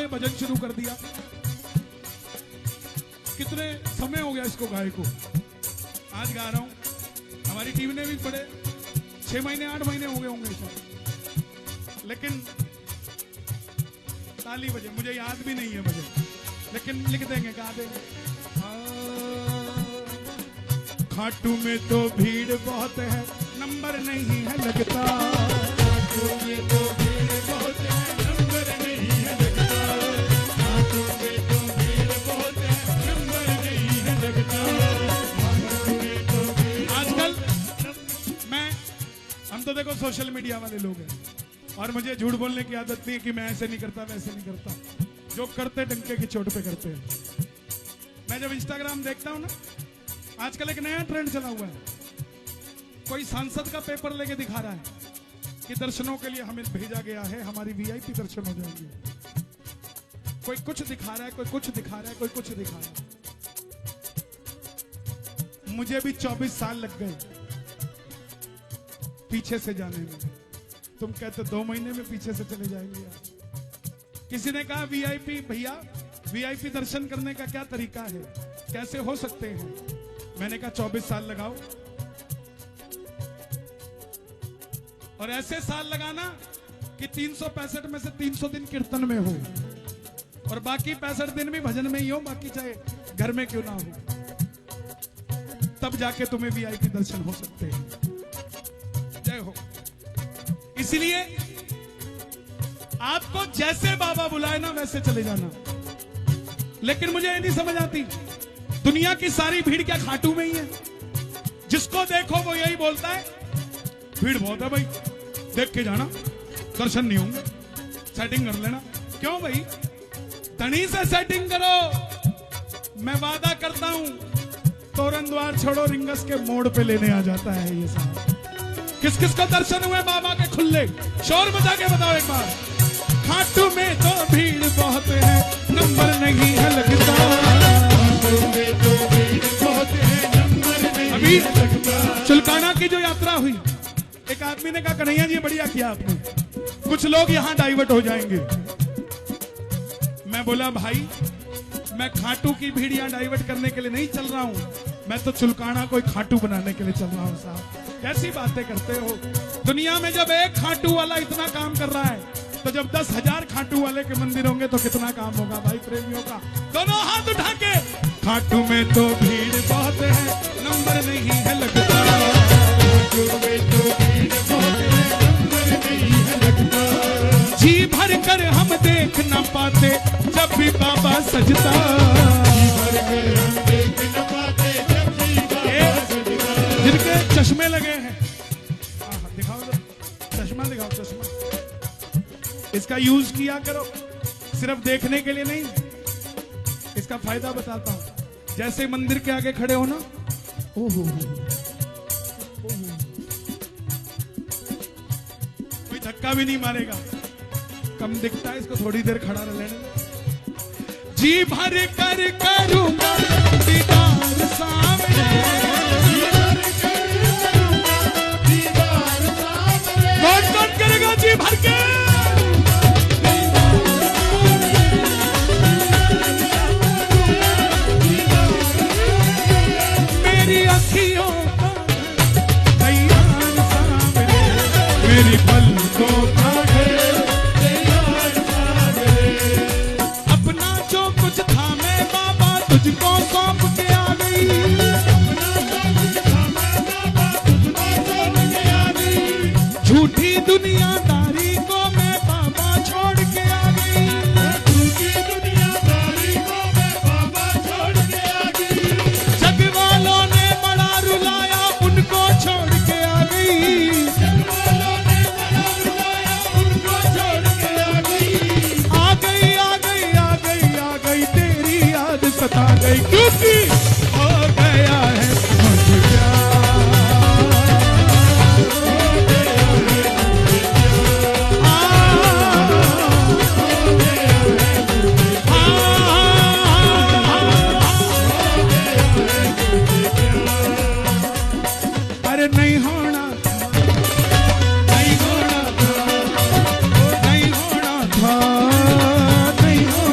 भजन शुरू कर दिया। कितने समय हो गया इसको गाए को, आज गा रहा हूं। हमारी टीम ने भी पढ़े 6 महीने 8 महीने हो गए होंगे शायद, लेकिन ताली बजे, मुझे याद भी नहीं है भजन, लेकिन लिख देंगे, गा देंगे। खाटू में तो भीड़ बहुत है, नंबर नहीं है लगता। खाटू में तो भीड़ बहुत है, नंबर नहीं है लगता। खाटू में तो भीड़ बहुत है, नंबर नहीं है लगता। आजकल हम तो देखो सोशल मीडिया वाले लोग हैं, और मुझे झूठ बोलने की आदत नहीं है कि मैं ऐसे नहीं करता वैसे नहीं करता। जो करते डंके की चोट पे करते हैं। मैं जब इंस्टाग्राम देखता हूं ना, आजकल एक नया ट्रेंड चला हुआ है। कोई सांसद का पेपर लेके दिखा रहा है कि दर्शनों के लिए हमें भेजा गया है, हमारी वीआईपी दर्शन हो जाएंगे। कोई कुछ दिखा रहा है, कोई कुछ दिखा रहा है, कोई कुछ दिखा रहा है। मुझे भी 24 साल लग गए पीछे से जाने में। तुम कहते 2 महीने में पीछे से चले जाएंगे यार। किसी ने कहा वीआईपी, भैया वीआईपी दर्शन करने का क्या तरीका है, कैसे हो सकते हैं? मैंने कहा 24 साल लगाओ, और ऐसे साल लगाना कि 365 में से 300 दिन कीर्तन में हो, और बाकी 65 दिन भी भजन में ही हो, बाकी चाहे घर में क्यों ना हो। तब जाके तुम्हें वीआईपी दर्शन हो सकते हैं। जय हो। इसलिए आपको जैसे बाबा बुलाए ना वैसे चले जाना। लेकिन मुझे ये नहीं समझ आती, दुनिया की सारी भीड़ क्या खाटू में ही है? जिसको देखो वो यही बोलता है भीड़ बहुत है भाई, देख के जाना, दर्शन नहीं होंगे, सेटिंग कर लेना। क्यों भाई? तनी से सेटिंग करो। मैं वादा करता हूं तोरण द्वार छोड़ो रिंगस के मोड़ पे लेने आ जाता है ये साहब। किस किस को दर्शन हुए बाबा के खुले? शोर बजा के बताओ एक बार। खाटू में तो भीड़ बहुत है, नंबर नहीं है लगता। खाटू में तो भीड़ बहुत है, नंबर नहीं अभी है लगता। चुलकाना की जो यात्रा हुई, एक आदमी ने कहा कन्हैया जी बढ़िया किया आपने, कुछ लोग यहाँ डाइवर्ट हो जाएंगे। मैं बोला भाई मैं खाटू की भीड़ यहाँ डाइवर्ट करने के लिए नहीं चल रहा हूँ, मैं तो चुलकाना कोई खाटू बनाने के लिए चल रहा हूँ साहब। कैसी बातें करते हो? दुनिया में जब एक खाटू वाला इतना काम कर रहा है, तो जब 10,000 खाटू वाले के मंदिर होंगे तो कितना काम होगा भाई प्रेमियों का। दोनों हाथ उठा के। खाटू में तो भीड़ बहुत है, नंबर नहीं है लगता। खाटू में तो भीड़ बहुत है, नंबर नहीं है लगता। जी भर कर हम देख न पाते जब भी बाबा सजता। जी भर कर हम देख न पाते जब भी बाबा सजता। जिनके चश्मे लगे हैं, दिखाओ तो चश्मा, दिखाओ चश्मा। इसका यूज किया करो, सिर्फ देखने के लिए नहीं। इसका फायदा बताता हूं। जैसे मंदिर के आगे खड़े हो ना, ओहो कोई धक्का भी नहीं मारेगा, कम दिखता है, इसको थोड़ी देर खड़ा रह लेने। जी भर कर करूंगा दीदार सामने, कौन कौन करेगा जी भर के? मेरी अखियों का तैयार सामने, मेरी पलकों का तैयार सामने। अपना जो कुछ था मैं बाबा तुझको सौंप के आ गई। झूठी दुनियादारी को मैं बाबा छोड़ के आ गई। झूठी दुनियादारी को मैं बाबा छोड़ के आ गई। जग वालों ने बड़ा रुलाया, उनको छोड़ के आ गई। जग वालों ने बड़ा रुलाया, उनको छोड़ के आ गई। आ गई आ गई आ गई आ गई तेरी याद सता गई, क्योंकि हो गया है मुझे प्यार। नहीं होना था, नहीं होना था, नहीं होना था, नहीं होना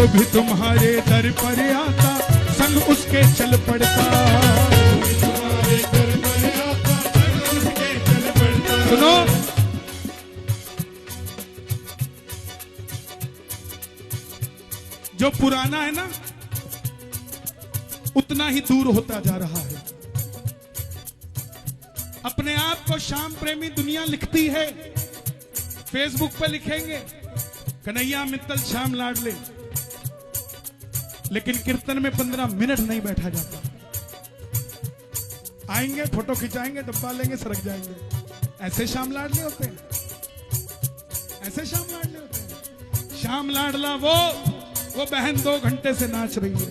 भी तुम्हारे दर पर आता संग उसके चल पड़ता। सुनो, जो पुराना है ना उतना ही दूर होता जा रहा है। अपने आप को श्याम प्रेमी दुनिया लिखती है, फेसबुक पे लिखेंगे कन्हैया मित्तल श्याम लाडले, लेकिन कीर्तन में 15 मिनट नहीं बैठा जाता। आएंगे, फोटो खिंचाएंगे, डब्बा लेंगे, सरक जाएंगे। ऐसे श्याम लाडले होते हैं, ऐसे श्याम लाडले होते हैं। श्याम लाडला वो बहन 2 घंटे से नाच रही है,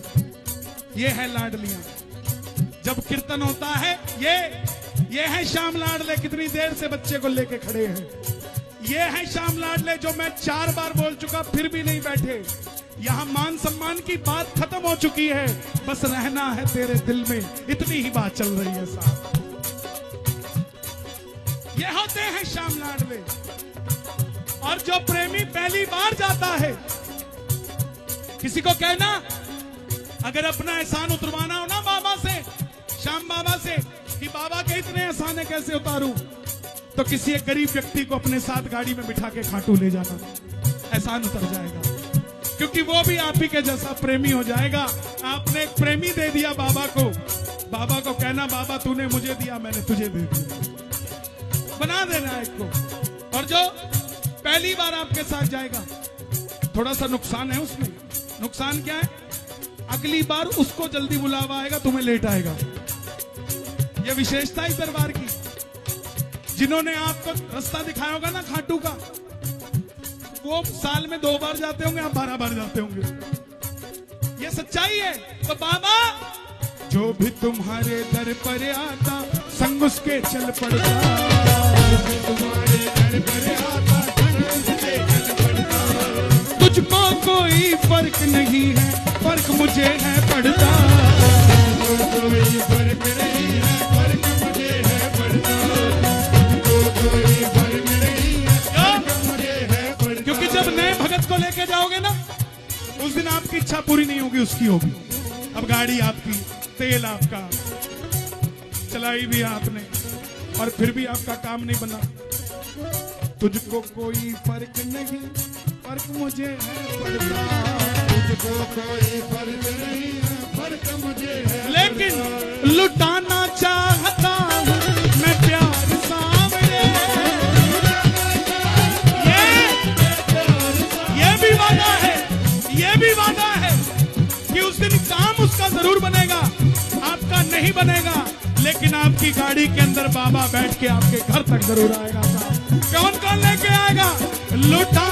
ये है लाडलियां। जब कीर्तन होता है ये है श्याम लाडले, कितनी देर से बच्चे को लेके खड़े हैं। ये है श्याम लाडले जो मैं 4 बार बोल चुका फिर भी नहीं बैठे। यहां मान सम्मान की बात खत्म हो चुकी है, बस रहना है तेरे दिल में, इतनी ही बात चल रही है साहब। ये होते हैं श्याम लाडले। और जो प्रेमी पहली बार जाता है, किसी को कहना अगर अपना एहसान उतरवाना हो ना बाबा से, श्याम बाबा से, कि बाबा के इतने एहसान कैसे उतारूं, तो किसी एक गरीब व्यक्ति को अपने साथ गाड़ी में बिठा के खाटू ले जाना, एहसान उतर जाएगा। क्योंकि वो भी आप ही के जैसा प्रेमी हो जाएगा। आपने एक प्रेमी दे दिया बाबा को, बाबा को कहना बाबा तूने मुझे दिया, मैंने तुझे दे दिया, बना देना एक को। और जो पहली बार आपके साथ जाएगा, थोड़ा सा नुकसान है उसमें। नुकसान क्या है? अगली बार उसको जल्दी बुलावा आएगा, तुम्हें लेट आएगा। यह विशेषता इस दरबार की। जिन्होंने आपको रास्ता दिखाया होगा ना खाटू का, वो साल में 2 बार जाते होंगे, आप 12 बार जाते होंगे। ये सच्चाई है। तो बाबा जो भी तुम्हारे दर पर आता संग उसके चल पड़ता, तुम्हारे दर पर आता संग उसके चल पड़ता। तुझको कोई फर्क नहीं है, फर्क मुझे है पड़ता। कोई फर्क नहीं है, फर्क मुझे है पड़ता। कोई फर्क नहीं है, फर्क मुझे है पड़ता। क्योंकि जब नए भगत को लेके जाओगे ना, उस दिन आपकी इच्छा पूरी नहीं होगी, उसकी होगी। अब गाड़ी आपकी, तेल आपका, चलाई भी आपने, और फिर भी आपका काम नहीं बना। तुझको कोई फर्क नहीं, फर्क मुझे है पड़ता। तुझको कोई फर्क नहीं है, फर्क मुझे है। लेकिन लुटाना चाहता हूँ मैं प्यार सामने, ये भी वादा है, ये भी वादा है कि उस दिन काम उसका जरूर बनेगा, आपका नहीं बनेगा, लेकिन आपकी गाड़ी के अंदर बाबा बैठ के आपके घर तक जरूर आएगा। कौन कौन लेके आएगा? लुटा